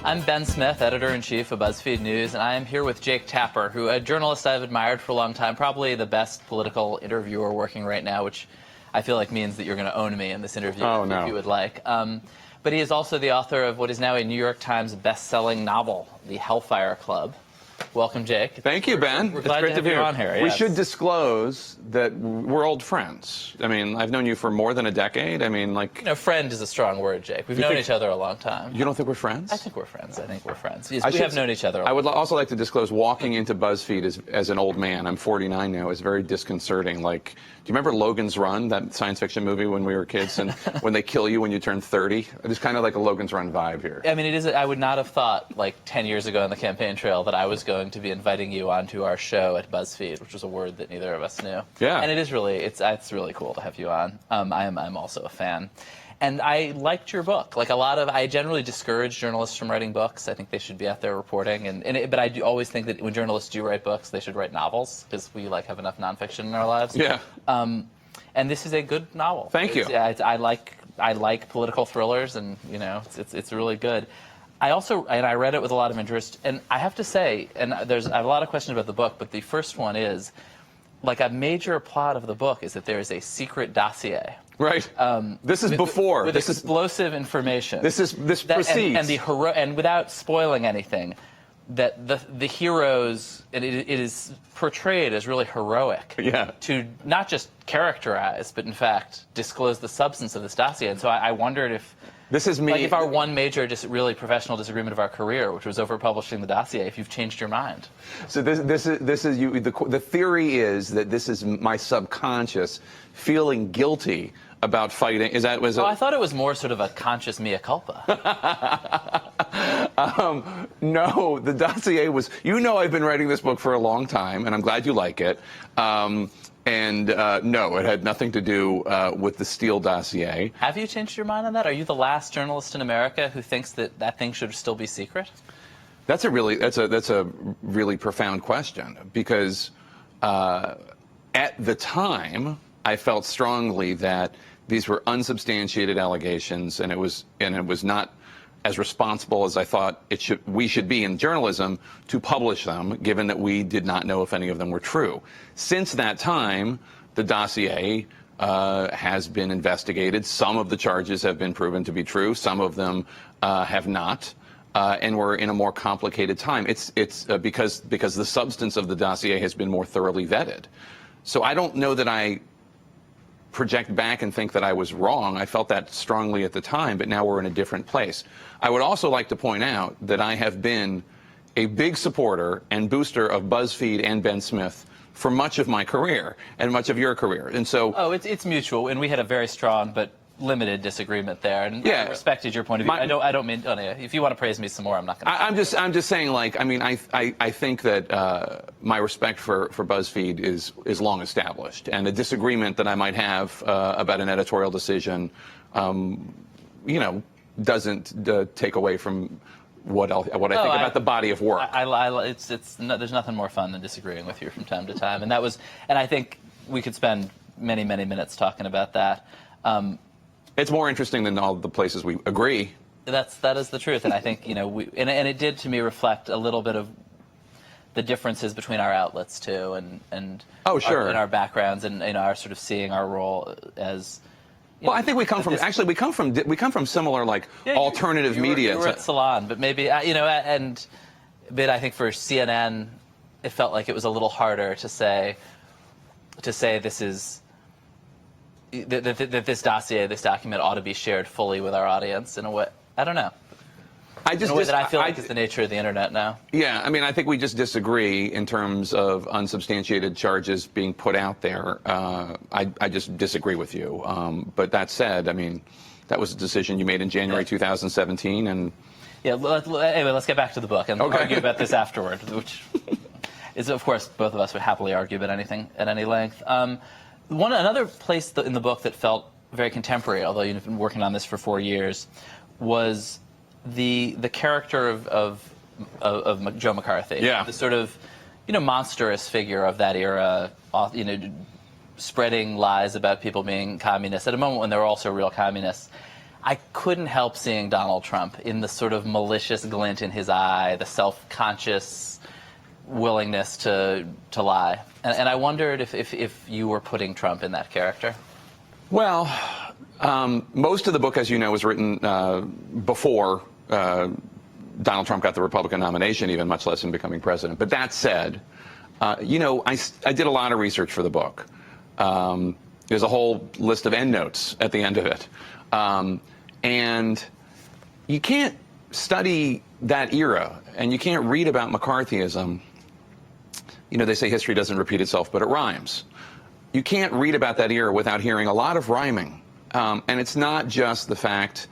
I'm Ben Smith, editor-in-chief of Buzzfeed News, and I am here with Jake Tapper, who a journalist I've admired for a long time, probably the best political interviewer working right now, which I feel like means that you're going to own me in this interview if you would like. But he is also the author of what is now a New York Times best-selling novel, The Hellfire Club. Welcome, Jake. Thank you, Ben. We're glad to have you on here. Yes. We should disclose that we're old friends. I mean, I've known you for more than a decade. I mean, like... You know, friend is a strong word, Jake. We've known each other a long time. You don't think we're friends? I think we're friends. Yes, we have known each other a long time. I would also like to disclose walking into Buzzfeed as an old man, I'm 49 now, is very disconcerting. Like, do you remember Logan's Run, that science fiction movie when we were kids, and when they kill you when you turn 30? It's kind of like a Logan's Run vibe here. I mean, it is. I would not have thought, like 10 years ago on the campaign trail, that I was going to be inviting you onto our show at Buzzfeed, which was a word that neither of us knew. Yeah. And it is really, it's really cool to have you on. I'm also a fan. And I liked your book. Like I generally discourage journalists from writing books. I think they should be out there reporting. But I do always think that when journalists do write books, they should write novels, because we have enough nonfiction in our lives. Yeah. And this is a good novel. Thank you. I like political thrillers, and it's really good. I read it with a lot of interest, and I have to say, I have a lot of questions about the book, but the first one is, like, a major plot of the book is that there is a secret dossier. Right. This is before. With explosive information. This precedes. And without spoiling anything, that the heroes, it is portrayed as really heroic. Yeah. To not just characterize, but in fact disclose the substance of this dossier. And so I wondered if this is me. Like if our one major, really professional disagreement of our career, which was over publishing the dossier, if you've changed your mind. So this is you. The theory is that this is my subconscious feeling guilty about fighting. I thought it was more sort of a conscious mea culpa. No, the dossier was. I've been writing this book for a long time, and I'm glad you like it. No, it had nothing to do with the Steele dossier. Have you changed your mind on that? Are you the last journalist in America who thinks that thing should still be secret? That's a really profound question, because at the time I felt strongly that these were unsubstantiated allegations, and it was not as responsible as I thought we should be in journalism to publish them, given that we did not know if any of them were true. Since that time, the dossier has been investigated. Some of the charges have been proven to be true. Some of them have not. And we're in a more complicated time. It's because the substance of the dossier has been more thoroughly vetted. So I don't know that I project back and think that I was wrong. I felt that strongly at the time, but now we're in a different place. I would also like to point out that I have been a big supporter and booster of BuzzFeed and Ben Smith for much of my career and much of your career. And so... Oh, it's mutual, and we had a very strong but limited disagreement there, and yeah, I respected your point of view. I don't mean, if you want to praise me some more, I'm not going to. I'm just saying, like, I mean, I think that my respect for BuzzFeed is long established, and a disagreement that I might have about an editorial decision, doesn't take away from what I think about the body of work. There's nothing more fun than disagreeing with you from time to time, and I think we could spend many minutes talking about that. It's more interesting than all the places we agree. That is the truth, and I think and it did to me reflect a little bit of the differences between our outlets too, and oh sure, and our backgrounds, and our sort of seeing our role as. Well, I think we come from similar alternative media. You were at Salon, but maybe but I think for CNN, it felt like it was a little harder to say this is. That this document ought to be shared fully with our audience in a way. I don't know. In a way that I feel like is the nature of the internet now. Yeah, I mean, I think we just disagree in terms of unsubstantiated charges being put out there. I just disagree with you. But that said, I mean, that was a decision you made in January 2017, and yeah. Anyway, let's get back to the book and argue about this afterward, which is, of course, both of us would happily argue about anything at any length. Another place in the book that felt very contemporary, although you've been working on this for 4 years, was the character of Joe McCarthy. Yeah. The sort of monstrous figure of that era. Spreading lies about people being communists at a moment when they were also real communists. I couldn't help seeing Donald Trump in the sort of malicious glint in his eye, the self-conscious willingness to lie. And I wondered if you were putting Trump in that character. Well, most of the book, as you know, was written before Donald Trump got the Republican nomination, even much less in becoming president. But that said, you know, I did a lot of research for the book. There's a whole list of endnotes at the end of it. And you can't study that era, and you can't read about McCarthyism. You know, they say history doesn't repeat itself, but it rhymes. You can't read about that era without hearing a lot of rhyming. And it's not just the fact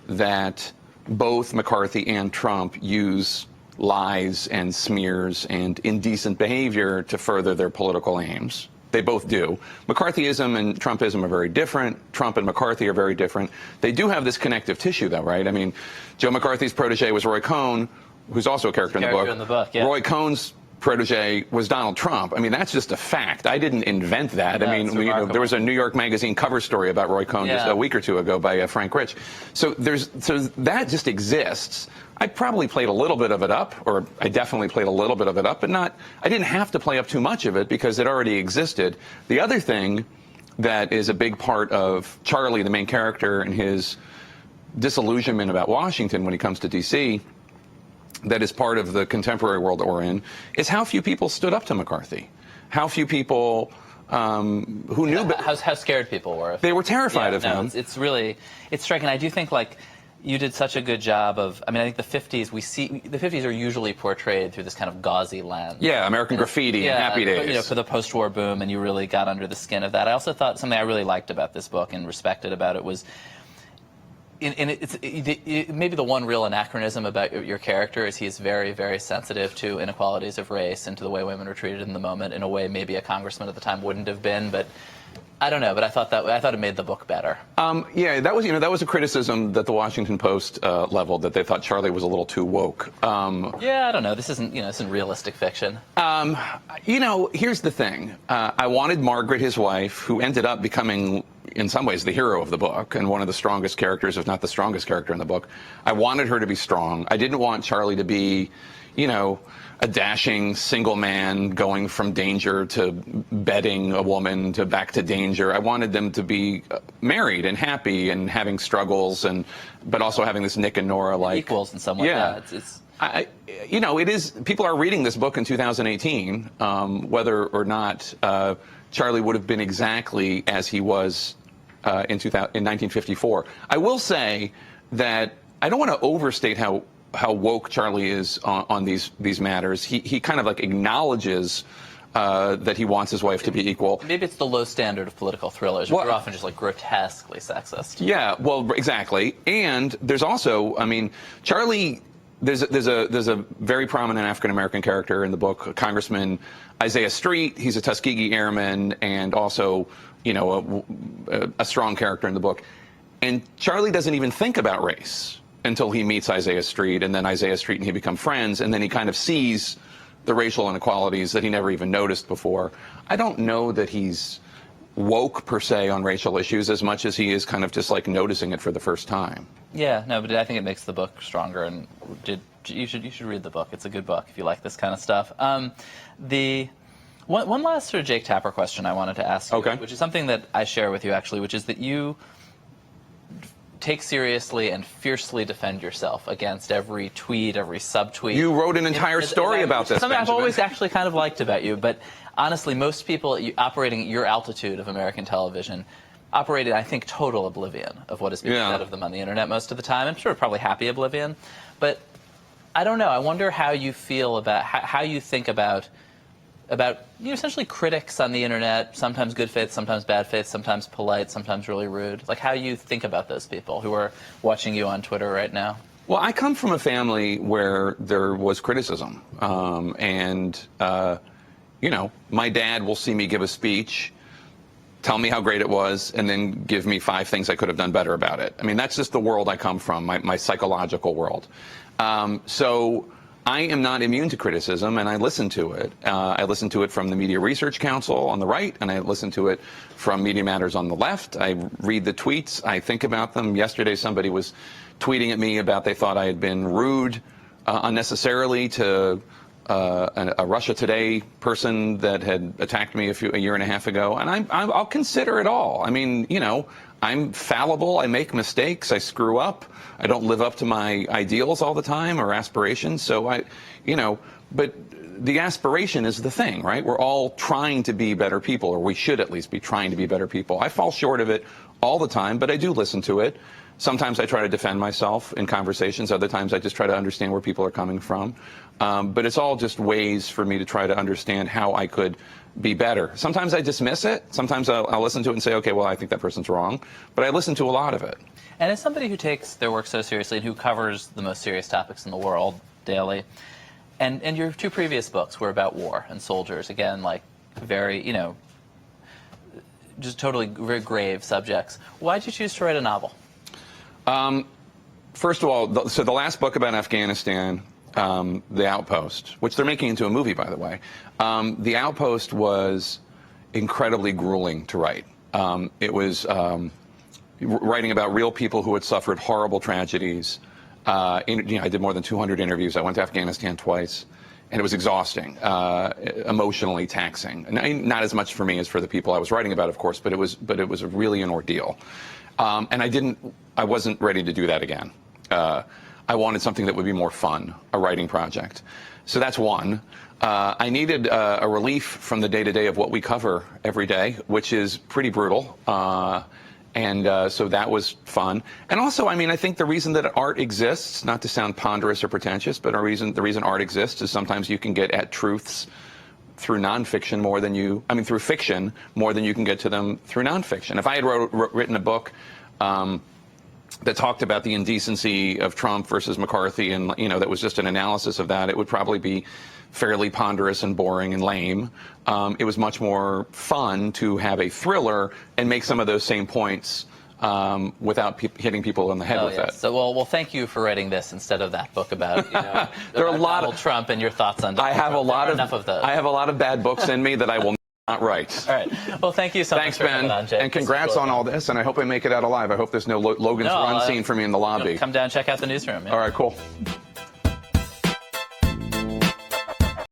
that both McCarthy and Trump use lies and smears and indecent behavior to further their political aims. They both do. McCarthyism and Trumpism are very different. Trump and McCarthy are very different. They do have this connective tissue, though, right? I mean, Joe McCarthy's protege was Roy Cohn, who's also a character in the book. Yeah. Roy Cohn's protege was Donald Trump. I mean, that's just a fact. I didn't invent that. No, I mean, there was a New York Magazine cover story about Roy Cohn just a week or two ago by Frank Rich. So that just exists. I probably played a little bit of it up, or I definitely played a little bit of it up, but I didn't have to play up too much of it because it already existed. The other thing that is a big part of Charlie, the main character, and his disillusionment about Washington when he comes to D.C., that is part of the contemporary world that we're in, is how few people stood up to McCarthy. How few people who knew... How scared people were. They were terrified of him. It's really striking. I do think, like, you did such a good job of... I mean, I think the 50s, the 50s are usually portrayed through this kind of gauzy lens. Yeah, American Graffiti and Happy Days. You know, for the post-war boom, and you really got under the skin of that. I also thought something I really liked about this book and respected about it was... maybe the one real anachronism about your character is he is very, very sensitive to inequalities of race and to the way women are treated in the moment in a way maybe a congressman at the time wouldn't have been. But I don't know. But I thought it made the book better. Yeah, that was a criticism that the Washington Post leveled, that they thought Charlie was a little too woke. Yeah, I don't know. This isn't realistic fiction. You know, here's the thing. I wanted Margaret, his wife, who ended up becoming, in some ways, the hero of the book and one of the strongest characters, if not the strongest character in the book. I wanted her to be strong. I didn't want Charlie to be, you know, a dashing single man going from danger to bedding a woman to back to danger. I wanted them to be married and happy and having struggles, but also having this Nick and Nora like equals in some way. Yeah. You know, it is. People are reading this book in 2018, whether or not Charlie would have been exactly as he was in 1954. I will say that I don't want to overstate how woke Charlie is on these matters. He kind of like acknowledges that he wants his wife to be equal. Maybe it's the low standard of political thrillers, which are often just like grotesquely sexist. Yeah, well, exactly. And there's also, I mean, Charlie. There's a very prominent African American character in the book, Congressman Isaiah Street. He's a Tuskegee Airman and also, you know, a strong character in the book. And Charlie doesn't even think about race until he meets Isaiah Street, and then Isaiah Street and he become friends, and then he kind of sees the racial inequalities that he never even noticed before. I don't know that he's woke per se on racial issues as much as he is kind of just like noticing it for the first time. Yeah, no, but I think it makes the book stronger, and you should read the book. It's a good book if you like this kind of stuff. The one last sort of Jake Tapper question I wanted to ask you, which is something that I share with you actually, which is that you take seriously and fiercely defend yourself against every tweet, every subtweet. You wrote an entire story about this, something Benjamin. I've always actually kind of liked about you, but honestly, most people operating at your altitude of American television operated, I think, total oblivion of what is being said of them on the internet most of the time. I'm sure probably happy oblivion, but I don't know. I wonder how you feel about how you think about essentially critics on the internet, sometimes good faith, sometimes bad faith, sometimes polite, sometimes really rude. Like how you think about those people who are watching you on Twitter right now. Well, I come from a family where there was criticism, you know, my dad will see me give a speech, tell me how great it was, and then give me 5 things I could have done better about it. I mean, that's just the world I come from, my psychological world. So I am not immune to criticism, and I listen to it. I listen to it from the Media Research Council on the right, and I listen to it from Media Matters on the left. I read the tweets. I think about them. Yesterday, somebody was tweeting at me about they thought I had been rude unnecessarily to a Russia Today person that had attacked me a year and a half ago, and I'll consider it all. I mean, you know, I'm fallible. I make mistakes. I screw up. I don't live up to my ideals all the time or aspirations. So but the aspiration is the thing, right? We're all trying to be better people, or we should at least be trying to be better people. I fall short of it all the time, but I do listen to it. Sometimes I try to defend myself in conversations. Other times I just try to understand where people are coming from. But it's all just ways for me to try to understand how I could be better. Sometimes I dismiss it. Sometimes I'll listen to it and say, okay, well, I think that person's wrong. But I listen to a lot of it. And as somebody who takes their work so seriously and who covers the most serious topics in the world daily, and your two previous books were about war and soldiers, again, like very, just totally very grave subjects. Why did you choose to write a novel? First of all, the last book about Afghanistan, The Outpost, which they're making into a movie, by the way, The Outpost was incredibly grueling to write. It was writing about real people who had suffered horrible tragedies. I did more than 200 interviews. I went to Afghanistan twice, and it was exhausting, emotionally taxing. Not as much for me as for the people I was writing about, of course, but it was really an ordeal. And I wasn't ready to do that again. I wanted something that would be more fun, a writing project. So that's one. I needed a relief from the day-to-day of what we cover every day, which is pretty brutal. So that was fun. And also, I think the reason that art exists, not to sound ponderous or pretentious, but the reason art exists is sometimes you can get at truths through nonfiction through fiction more than you can get to them through nonfiction. If I had written a book that talked about the indecency of Trump versus McCarthy, and that was just an analysis of that, it would probably be fairly ponderous and boring and lame. It was much more fun to have a thriller and make some of those same points without hitting people on the head with it. So, well, thank you for writing this instead of that book about there are a lot Donald Trump and your thoughts on Donald Trump. Enough of those. I have a lot of bad books in me that I will not write. All right. Well, thank you so much for coming on, Jake. And congrats on all this, and I hope I make it out alive. I hope there's no Logan's Run scene for me in the lobby. Come down and check out the newsroom. Yeah. All right, cool.